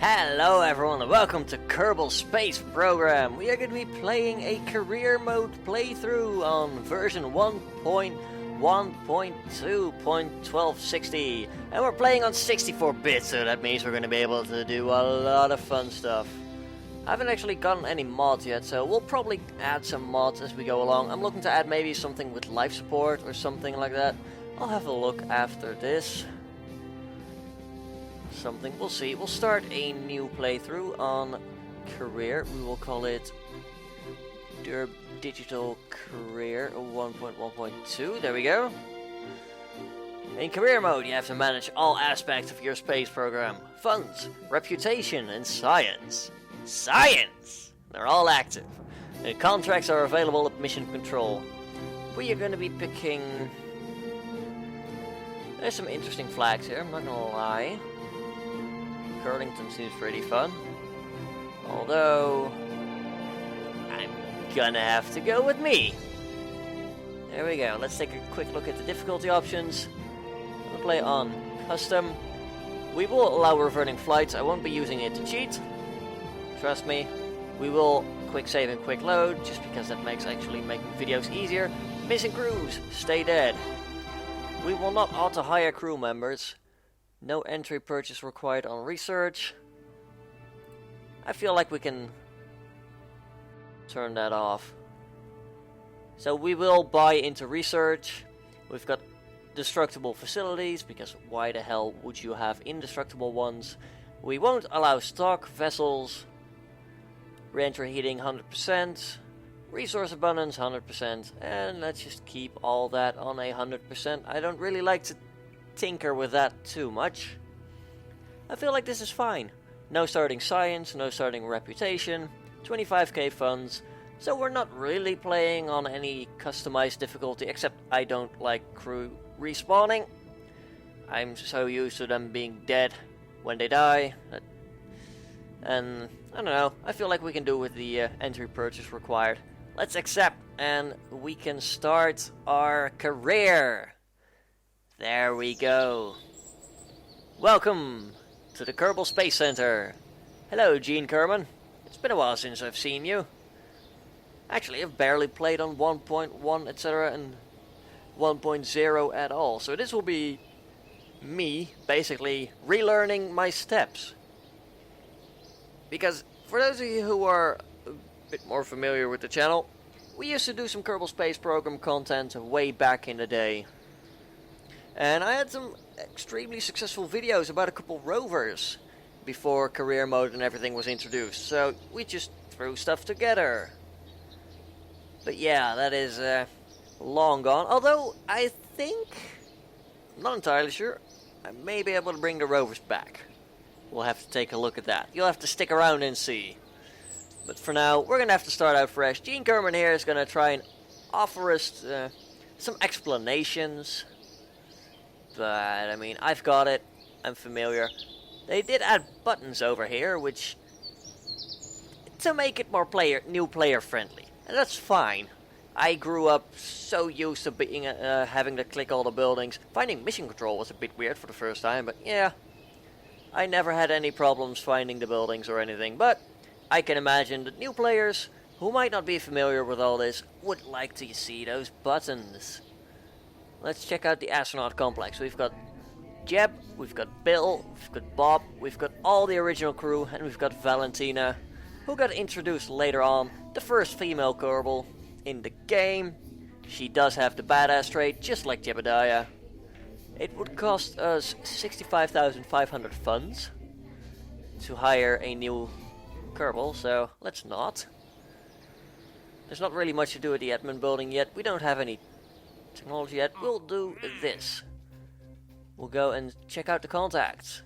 Hello everyone and welcome to Kerbal Space Program. We are going to be playing a career mode playthrough on version 1.1.2.1260 and we're playing on 64-bit, so that means we're going to be able to do a lot of fun stuff. I haven't actually gotten any mods yet, so we'll probably add some mods as we go along. I'm looking to add maybe something with life support or something like that. I'll have a look after this. We'll see. We'll start a new playthrough on career. We will call it Derpdigital Career 1.1.2. There we go. In career mode, you have to manage all aspects of your space program: funds, reputation, and science. Science! They're all active. And contracts are available at mission control. We are going to be picking... There's some interesting flags here, I'm not gonna lie. Curlington seems pretty fun. Although... I'm gonna have to go with me. There we go. Let's take a quick look at the difficulty options. We'll play on custom. We will allow reverting flights. I won't be using it to cheat. Trust me. We will quick save and quick load, just because that makes actually making videos easier. Missing crews, stay dead. We will not auto-hire crew members. No entry purchase required on research. I feel like we can turn that off. So we will buy into research. We've got destructible facilities, because why the hell would you have indestructible ones? We won't allow stock vessels. Re-entry heating 100%. Resource abundance 100%. And let's just keep all that on 100%. I don't really like to tinker with that too much. I feel like this is fine. No starting science, no starting reputation, 25k funds, so we're not really playing on any customized difficulty, except I don't like crew respawning. I'm so used to them being dead when they die, and I don't know, I feel like we can do with the entry purchase required. Let's accept, and we can start our career. There we go. Welcome to the Kerbal Space Center. Hello, Gene Kerman. It's been a while since I've seen you. Actually, I've barely played on 1.1, etc. and 1.0 at all. So this will be me, basically, relearning my steps. Because, for those of you who are a bit more familiar with the channel, we used to do some Kerbal Space Program content way back in the day. And I had some extremely successful videos about a couple rovers before career mode and everything was introduced. So we just threw stuff together. But yeah, that is long gone. Although I think, I'm not entirely sure, I may be able to bring the rovers back. We'll have to take a look at that. You'll have to stick around and see. But for now, we're going to have to start out fresh. Gene Kerman here is going to try and offer us some explanations. But, I mean, I've got it. I'm familiar. They did add buttons over here, which... to make it more new player friendly. And that's fine. I grew up so used to being having to click all the buildings. Finding mission control was a bit weird for the first time, but yeah. I never had any problems finding the buildings or anything, but I can imagine that new players, who might not be familiar with all this, would like to see those buttons. Let's check out the astronaut complex. We've got Jeb, we've got Bill, we've got Bob, we've got all the original crew, and we've got Valentina, who got introduced later on, the first female Kerbal in the game. She does have the badass trait, just like Jebediah. It would cost us 65,500 funds to hire a new Kerbal, so let's not. There's not really much to do at the admin building yet. We don't have any technology yet. We'll do this. We'll go and check out the contacts.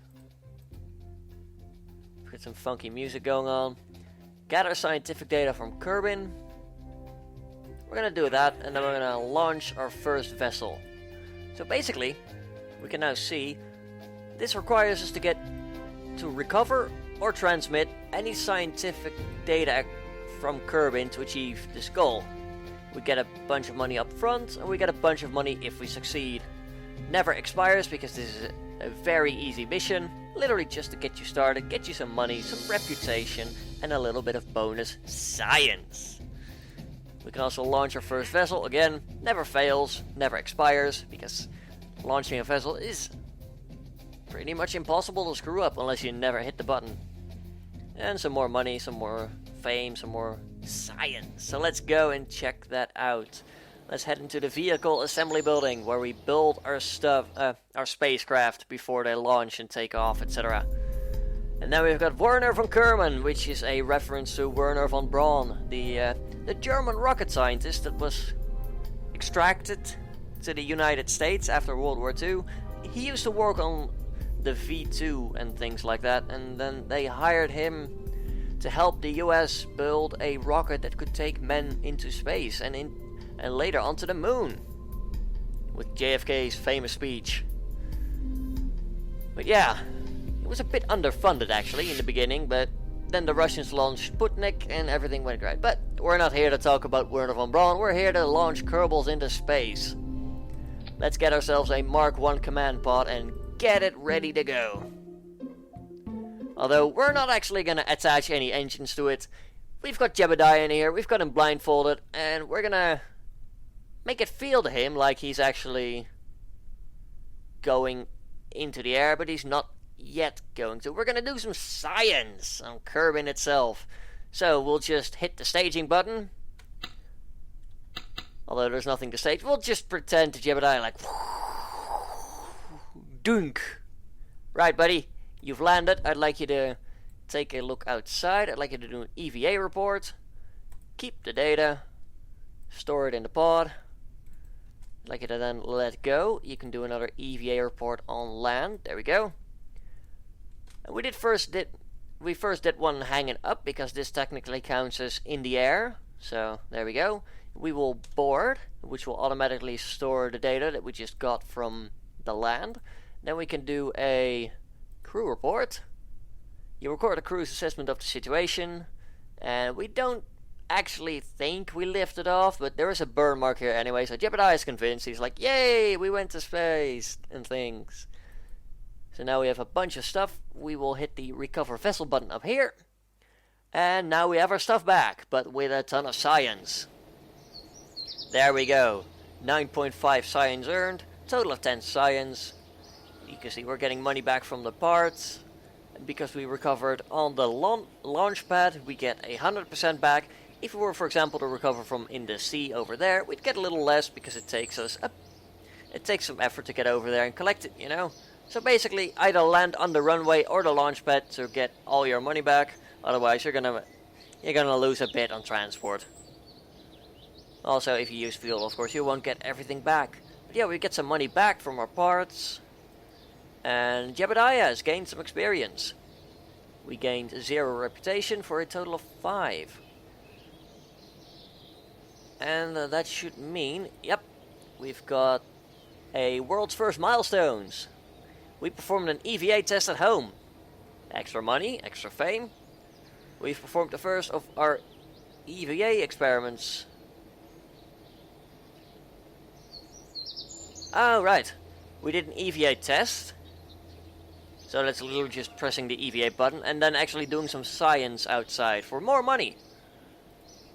Get some funky music going on. Gather scientific data from Kerbin. We're gonna do that, and then we're gonna launch our first vessel. So basically, we can now see this requires us to recover or transmit any scientific data from Kerbin to achieve this goal. We get a bunch of money up front, and we get a bunch of money if we succeed. Never expires, because this is A very easy mission, literally just to get you started, get you some money, some reputation, and a little bit of bonus science. We can also launch our first vessel. Again, never fails, never expires, because launching a vessel is pretty much impossible to screw up unless you never hit the button. And some more money, some more fame, some more science. So let's go and check that out. Let's head into the vehicle assembly building where we build our stuff, our spacecraft before they launch and take off, etc. And then we've got Werner von Kerman, which is a reference to Werner von Braun, the German rocket scientist that was extracted to the United States after World War II. He used to work on the V2 and things like that, and then they hired him to help the US build a rocket that could take men into space and later onto the moon, with JFK's famous speech. But yeah, it was a bit underfunded actually in the beginning, but then the Russians launched Sputnik and everything went great. But we're not here to talk about Werner von Braun, we're here to launch Kerbals into space. Let's get ourselves a Mark 1 command pod and get it ready to go. Although we're not actually going to attach any engines to it. We've got Jebediah in here, we've got him blindfolded, and we're going to make it feel to him like he's actually going into the air, but he's not yet going to. We're going to do some science on Kerbin itself. So we'll just hit the staging button. Although there's nothing to stage, we'll just pretend to Jebediah like... Dunk! Right, buddy, you've landed. I'd like you to take a look outside. I'd like you to do an EVA report. Keep the data. Store it in the pod. I'd like you to then let go. You can do another EVA report on land. There we go. And we first did one hanging up because this technically counts as in the air. So there we go. We will board, which will automatically store the data that we just got from the land. Then we can do a crew report. You record a crew's assessment of the situation, and we don't actually think we lifted off, but there is a burn mark here anyway, so Jebediah is convinced. He's like, yay, we went to space, and things. So now we have a bunch of stuff. We will hit the recover vessel button up here, and now we have our stuff back, but with a ton of science. There we go, 9.5 science earned, total of 10 science. You can see we're getting money back from the parts. Because we recovered on the launch pad, we get 100% back. If we were, for example, to recover from in the sea over there, we'd get a little less because it takes some effort to get over there and collect it, you know. So basically, either land on the runway or the launch pad to get all your money back. Otherwise, you're gonna lose a bit on transport. Also, if you use fuel, of course, you won't get everything back. But yeah, we get some money back from our parts. And Jebediah has gained some experience. We gained 0 reputation for a total of 5. And that should mean, yep, we've got a world's first milestones. We performed an EVA test at home. Extra money, extra fame. We've performed the first of our EVA experiments. Oh, right. We did an EVA test. So that's literally just pressing the EVA button and then actually doing some science outside for more money.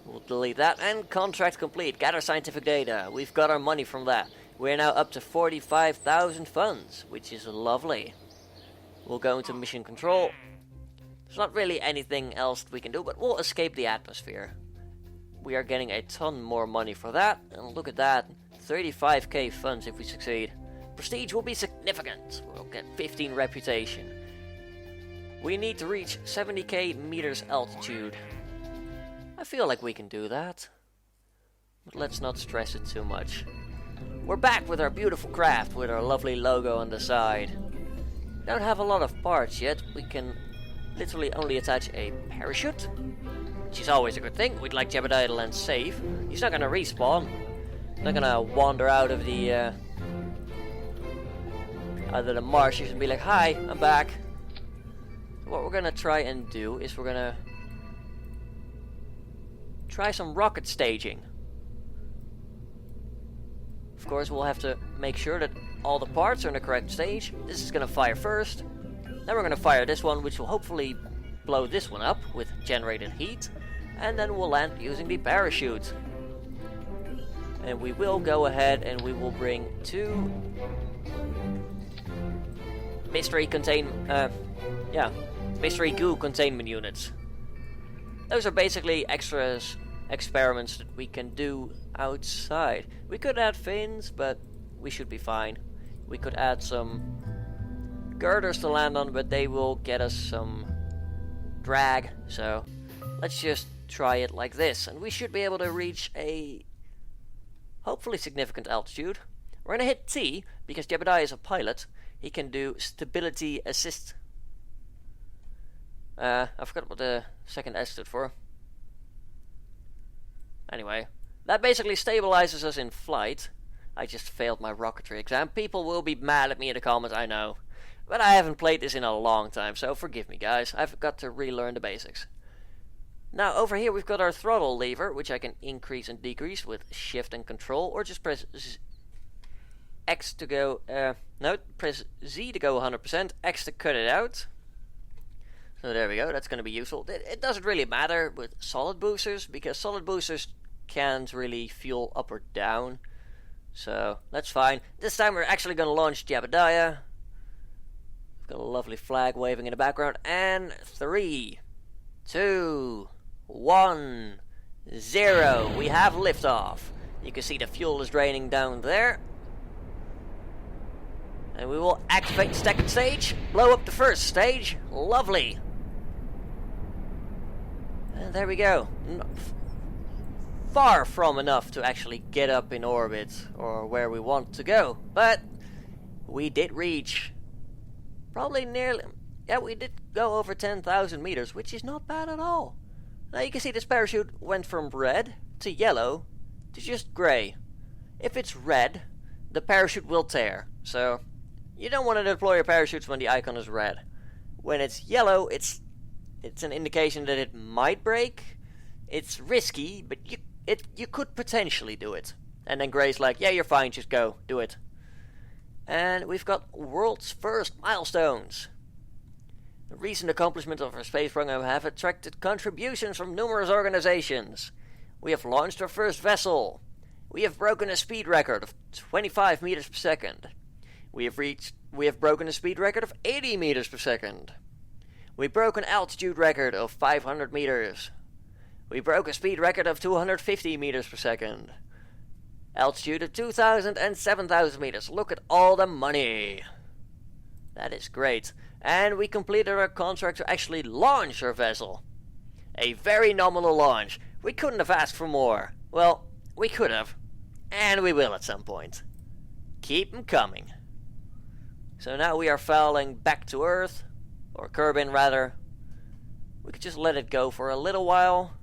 We'll delete that and contract complete. Gather scientific data. We've got our money from that. We're now up to 45,000 funds, which is lovely. We'll go into mission control. There's not really anything else we can do, but we'll escape the atmosphere. We are getting a ton more money for that. And look at that. 35k funds if we succeed. Prestige will be significant. We'll get 15 reputation. We need to reach 70k meters altitude. I feel like we can do that. But let's not stress it too much. We're back with our beautiful craft with our lovely logo on the side. We don't have a lot of parts yet. We can literally only attach a parachute, which is always a good thing. We'd like Jebediah to land safe. He's not gonna respawn. He's not gonna wander out of the marshes and be like, hi, I'm back. What we're gonna try and do is we're gonna try some rocket staging. Of course, we'll have to make sure that all the parts are in the correct stage. This is going to fire first. Then we're going to fire this one, which will hopefully blow this one up with generated heat. And then we'll land using the parachute. And we will go ahead and we will bring 2 mystery mystery goo containment units. Those are basically experiments that we can do outside. We could add fins, but we should be fine. We could add some girders to land on, but they will get us some drag. So let's just try it like this, and we should be able to reach a hopefully significant altitude. We're gonna hit T because Jebediah is a pilot. He can do stability assist. I forgot what the second S stood for. Anyway, that basically stabilizes us in flight. I just failed my rocketry exam. People will be mad at me in the comments, I know. But I haven't played this in a long time, so forgive me guys. I've got to relearn the basics. Now over here we've got our throttle lever, which I can increase and decrease with shift and control, or just press X to go, press Z to go 100%, X to cut it out. So there we go, that's going to be useful. It doesn't really matter with solid boosters, because solid boosters can't really fuel up or down. So that's fine. This time we're actually going to launch Jebediah. We've got a lovely flag waving in the background. And 3, 2, 1, 0. We have liftoff. You can see the fuel is draining down there. And we will activate the second stage. Blow up the first stage. Lovely. And there we go. Far from enough to actually get up in orbit or where we want to go. But we did reach probably nearly... Yeah, we did go over 10,000 meters, which is not bad at all. Now you can see this parachute went from red to yellow to just grey. If it's red, the parachute will tear. So you don't want to deploy your parachutes when the icon is red. When it's yellow, it's an indication that it might break. It's risky, but you could potentially do it. And then grey's like, yeah, you're fine, just go, do it. And we've got world's first milestones. The recent accomplishments of our space program have attracted contributions from numerous organizations. We have launched our first vessel. We have broken a speed record of 25 meters per second. We have broken a speed record of 80 meters per second. We broke an altitude record of 500 meters. We broke a speed record of 250 meters per second. Altitude of 2,000 and 7,000 meters. Look at all the money. That is great. And we completed our contract to actually launch our vessel. A very nominal launch. We couldn't have asked for more. Well, we could have. And we will at some point. Keep them coming. So now we are falling back to Earth. Or Kerbin rather. We could just let it go for a little while.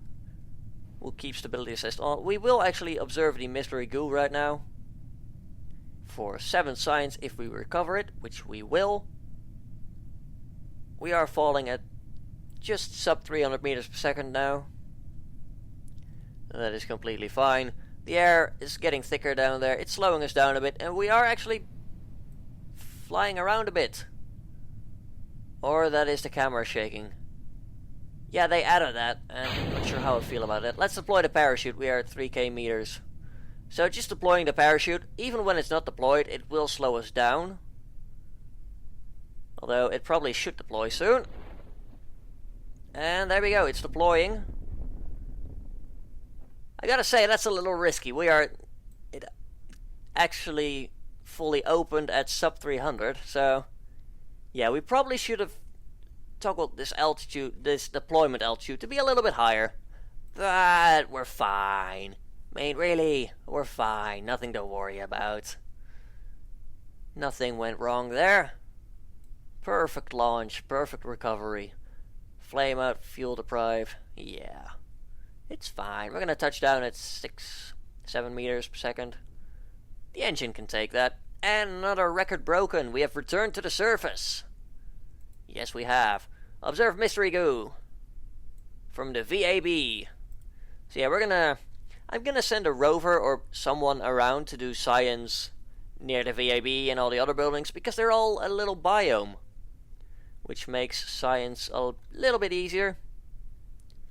We'll keep stability assist on. We will actually observe the mystery goo right now. For 7 signs if we recover it, which we will. We are falling at just sub 300 meters per second now. That is completely fine. The air is getting thicker down there. It's slowing us down a bit. And we are actually flying around a bit. Or that is the camera shaking. Yeah, they added that. And I'm not sure how I feel about it. Let's deploy the parachute. We are at 3k meters. So just deploying the parachute, even when it's not deployed, it will slow us down. Although it probably should deploy soon. And there we go, it's deploying. I gotta say, that's a little risky. It actually fully opened at sub 300, so yeah, we probably should have toggled this deployment altitude to be a little bit higher. But we're fine. I mean, really, we're fine. Nothing to worry about. Nothing went wrong there. Perfect launch, perfect recovery. Flame out, fuel deprive. Yeah, it's fine. We're gonna touch down at 6-7 meters per second. The engine can take that. And another record broken. We have returned to the surface. Yes, we have. Observe mystery goo from the VAB. So yeah, I'm gonna send a rover or someone around to do science near the VAB and all the other buildings, because they're all a little biome, which makes science a little bit easier.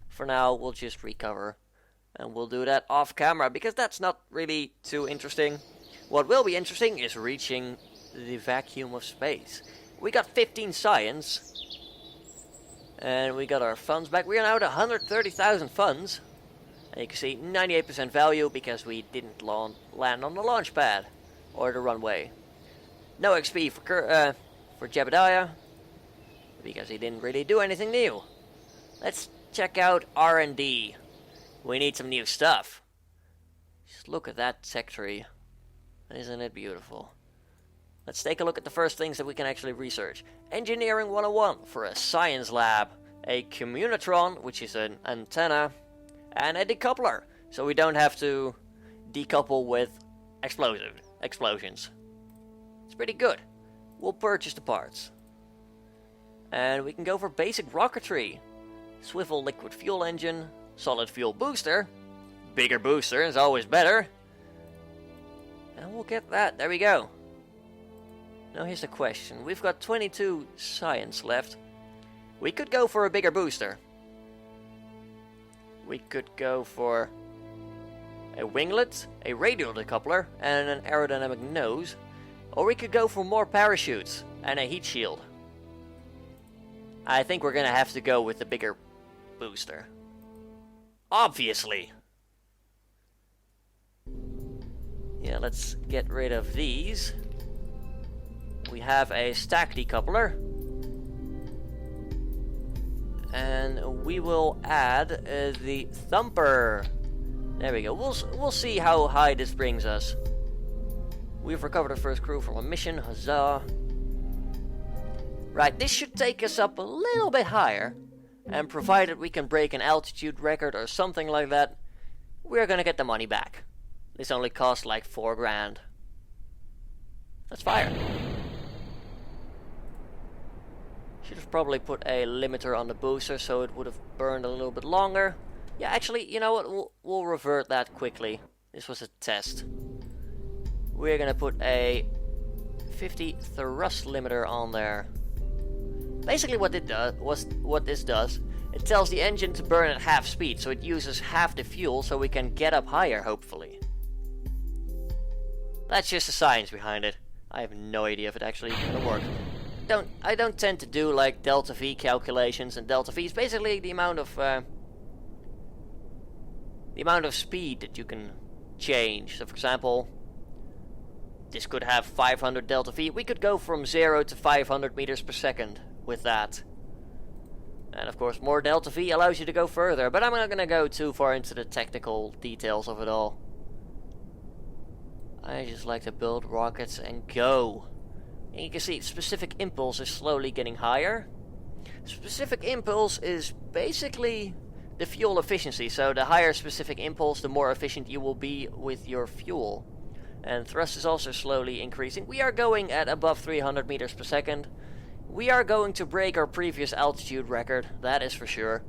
For now, we'll just recover, and we'll do that off camera, because that's not really too interesting. What will be interesting is reaching the vacuum of space. We got 15 science, and we got our funds back. We are now at 130,000 funds. And you can see 98% value because we didn't land on the launch pad or the runway. No XP for Jebediah because he didn't really do anything new. Let's check out R&D. We need some new stuff. Just look at that tech tree. Isn't it beautiful? Let's take a look at the first things that we can actually research. Engineering 101 for a science lab. A communitron, which is an antenna. And a decoupler, so we don't have to decouple with explosions. It's pretty good. We'll purchase the parts. And we can go for basic rocketry. Swivel liquid fuel engine, solid fuel booster. Bigger booster is always better. And we'll get that. There we go. Now here's the question. We've got 22 science left. We could go for a bigger booster. We could go for a winglet, a radial decoupler, and an aerodynamic nose. Or we could go for more parachutes and a heat shield. I think we're gonna have to go with the bigger booster. Obviously. Yeah, let's get rid of these. We have a stack decoupler. And we will add the thumper. There we go. We'll see how high this brings us. We've recovered our first crew from a mission. Huzzah. Right, this should take us up a little bit higher. And provided we can break an altitude record or something like that, we're gonna get the money back. This only cost like 4 grand. Let's fire. Should have probably put a limiter on the booster so it would have burned a little bit longer. Yeah, actually, you know what? We'll revert that quickly. This was a test. We're gonna put a 50 thrust limiter on there. Basically what this does, it tells the engine to burn at half speed, so it uses half the fuel so we can get up higher, hopefully. That's just the science behind it. I have no idea if it actually gonna work. I don't tend to do like delta V calculations, and delta V is basically the amount of speed that you can change. So for example, this could have 500 delta V. We could go from 0 to 500 meters per second with that. And of course more delta V allows you to go further, but I'm not gonna go too far into the technical details of it all. I just like to build rockets and go. And you can see specific impulse is slowly getting higher. Specific impulse is basically the fuel efficiency. So the higher specific impulse, the more efficient you will be with your fuel. And thrust is also slowly increasing. We are going at above 300 meters per second. We are going to break our previous altitude record, that is for sure.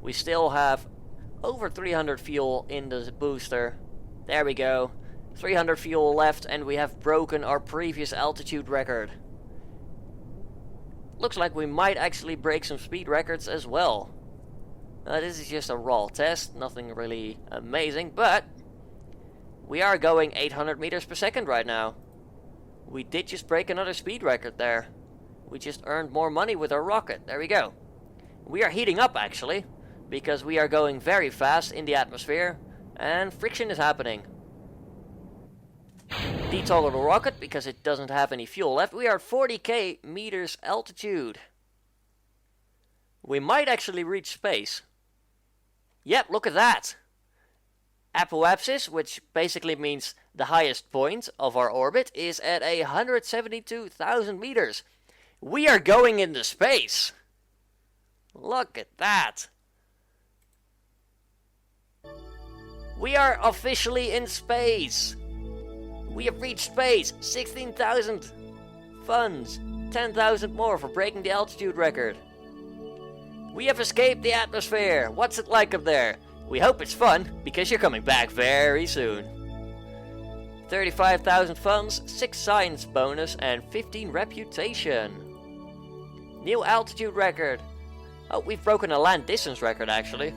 We still have over 300 fuel in the booster. There we go. 300 fuel left, and we have broken our previous altitude record. Looks like we might actually break some speed records as well. This is just a raw test, nothing really amazing, but we are going 800 meters per second right now. We did just break another speed record there. We just earned more money with our rocket. There we go. We are heating up actually, because we are going very fast in the atmosphere, and friction is happening. Detoggle the rocket because it doesn't have any fuel left. We are at 40k meters altitude. We might actually reach space. Yep, look at that. Apoapsis, which basically means the highest point of our orbit, is at 172,000 meters. We are going into space. Look at that. We are officially in space. We have reached space. 16,000 funds. 10,000 more for breaking the altitude record. We have escaped the atmosphere. What's it like up there? We hope it's fun, because you're coming back very soon. 35,000 funds, 6 science bonus, and 15 reputation. New altitude record. Oh, we've broken a land distance record, actually.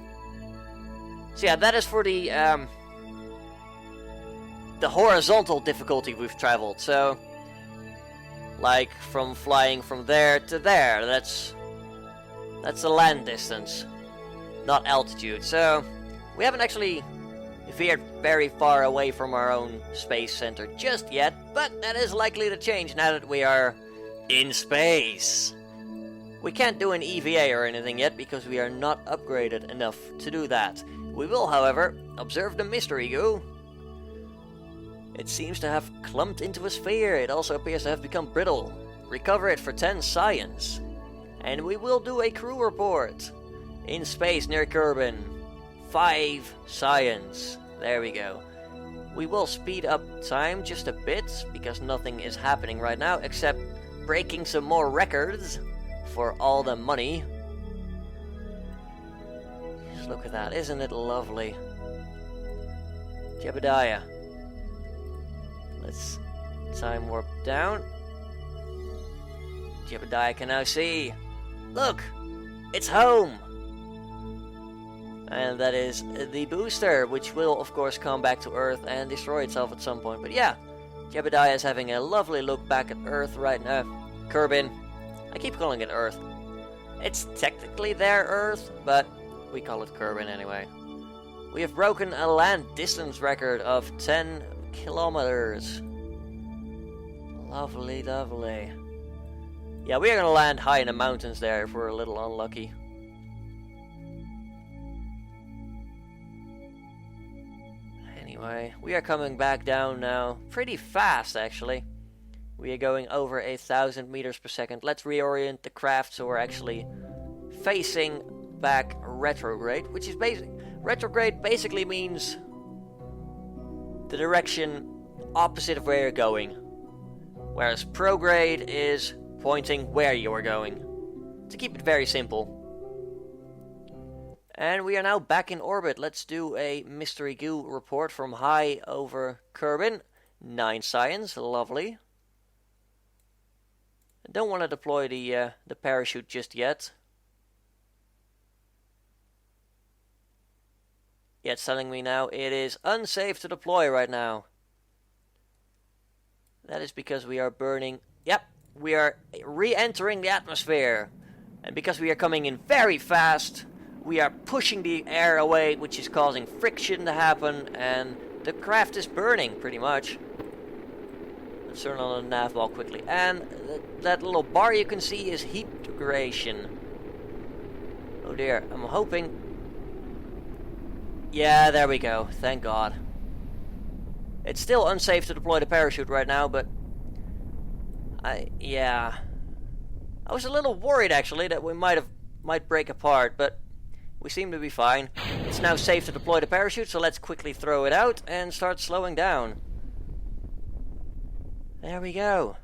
So yeah, that is for the horizontal difficulty we've traveled. So, like from flying from there to there, that's the land distance, not altitude. So we haven't actually veered very far away from our own space center just yet, but that is likely to change now that we are in space. We can't do an EVA or anything yet because we are not upgraded enough to do that. We will, however, observe the mystery goo. It seems to have clumped into a sphere. It also appears to have become brittle. Recover it for 10 science. And we will do a crew report. In space near Kerbin. 5 science. There we go. We will speed up time just a bit, because nothing is happening right now except breaking some more records for all the money. Just look at that, isn't it lovely? Jebediah. Let's time warp down. Jebediah can now see. Look! It's home! And that is the booster, which will of course come back to Earth and destroy itself at some point. But yeah, Jebediah is having a lovely look back at Earth right now. Kerbin. I keep calling it Earth. It's technically their Earth, but we call it Kerbin anyway. We have broken a land distance record of 10 kilometers. Lovely, lovely. Yeah, we are gonna land high in the mountains there if we're a little unlucky. Anyway, we are coming back down now. Pretty fast, actually. We are going over 1,000 meters per second. Let's reorient the craft so we're actually facing back retrograde, which is basic. Retrograde basically means the direction opposite of where you're going, whereas prograde is pointing where you are going. To keep it very simple. And we are now back in orbit. Let's do a mystery goo report from high over Kerbin. 9 science, lovely. I don't want to deploy the parachute just yet. Yeah, it's telling me now it is unsafe to deploy right now. That is because we are burning... Yep, we are re-entering the atmosphere. And because we are coming in very fast, we are pushing the air away, which is causing friction to happen, and the craft is burning, pretty much. Let's turn on the nav ball quickly. And that little bar you can see is heat degradation. Oh dear, I'm hoping... Yeah, there we go, thank God. It's still unsafe to deploy the parachute right now, but... I was a little worried, actually, that we might break apart, but we seem to be fine. It's now safe to deploy the parachute, so let's quickly throw it out and start slowing down. There we go.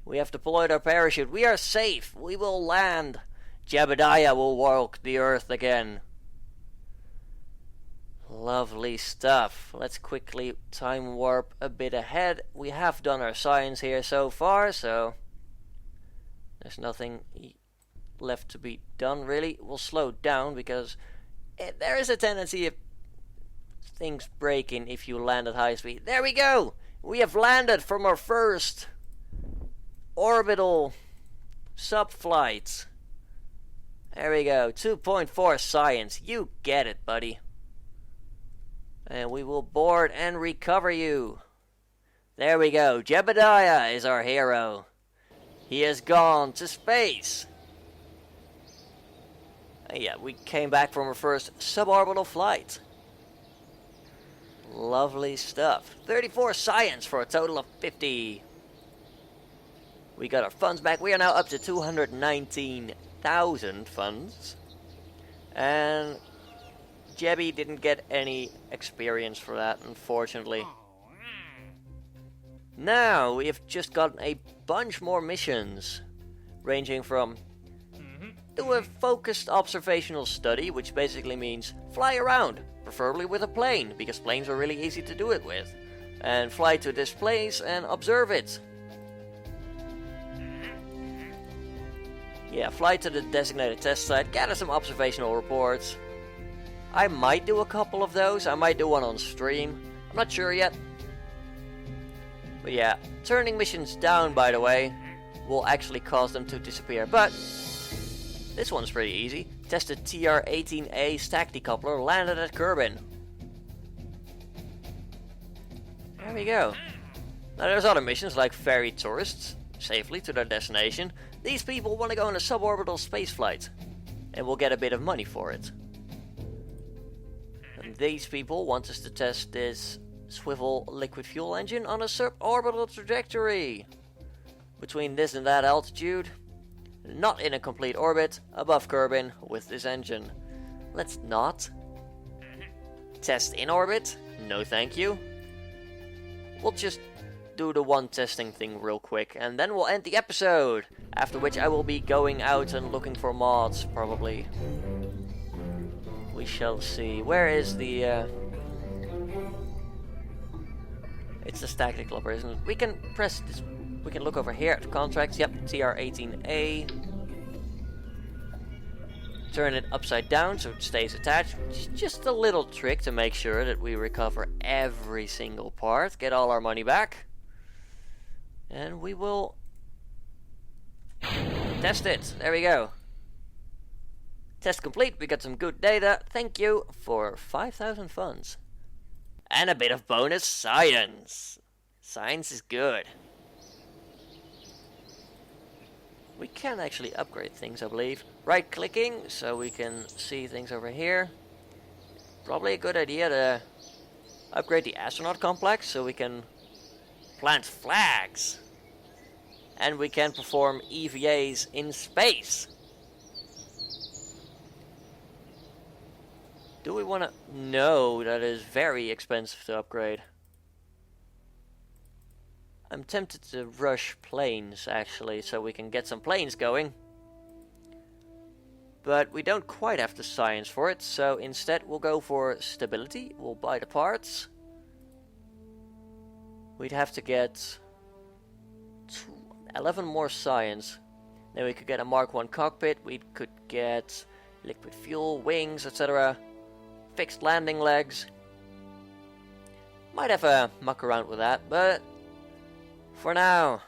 We have deployed our parachute. We are safe. We will land. Jebediah will walk the Earth again. Lovely stuff. Let's quickly time warp a bit ahead. We have done our science here so far, so there's nothing left to be done really. We'll slow down because there is a tendency of things breaking if you land at high speed. There we go! We have landed from our first orbital sub-flight. There we go. 2.4 science. You get it, buddy. And we will board and recover you. There we go. Jebediah is our hero. He has gone to space. Yeah, we came back from our first suborbital flight. Lovely stuff. 34 science for a total of 50. We got our funds back. We are now up to 219,000 funds. And Jebby didn't get any experience for that, unfortunately. Now, we have just gotten a bunch more missions, ranging from do a focused observational study, which basically means fly around, preferably with a plane, because planes are really easy to do it with. And fly to this place and observe it. Yeah, fly to the designated test site, gather some observational reports. I might do a couple of those, I might do one on stream, I'm not sure yet. But yeah, turning missions down, by the way, will actually cause them to disappear. But this one's pretty easy. Tested TR-18A stack decoupler, landed at Kerbin. There we go. Now there's other missions like ferry tourists safely to their destination. These people want to go on a suborbital space flight, and we'll get a bit of money for it. And these people want us to test this swivel liquid fuel engine on a suborbital trajectory between this and that altitude, not in a complete orbit, above Kerbin with this engine. Let's not. Test in orbit? No thank you. We'll just do the one testing thing real quick and then we'll end the episode, after which I will be going out and looking for mods, probably. We shall see. Where is the it's the stack decoupler, isn't it? We can press this. We can look over here at contracts. Yep, TR-18A. Turn it upside down so it stays attached. Just a little trick to make sure that we recover every single part. Get all our money back. And we will test it. There we go. Test complete. We got some good data. Thank you for 5,000 funds. And a bit of bonus science. Science is good. We can actually upgrade things, I believe. Right clicking so we can see things over here. Probably a good idea to upgrade the astronaut complex so we can plant flags. And we can perform EVAs in space. Do we want to? No, that is very expensive to upgrade. I'm tempted to rush planes, actually, so we can get some planes going. But we don't quite have the science for it, so instead we'll go for stability. We'll buy the parts. We'd have to get 11 more science. Then we could get a Mark 1 cockpit. We could get liquid fuel, wings, etc. Fixed landing legs. Might have a muck around with that, but for now,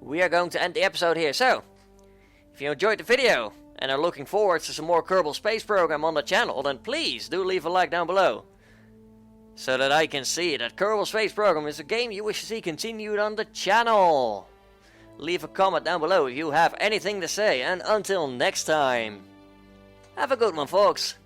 we are going to end the episode here. So, if you enjoyed the video and are looking forward to some more Kerbal Space Program on the channel, then please do leave a like down below, so that I can see that Kerbal Space Program is a game you wish to see continued on the channel. Leave a comment down below if you have anything to say, and until next time, have a good one, folks.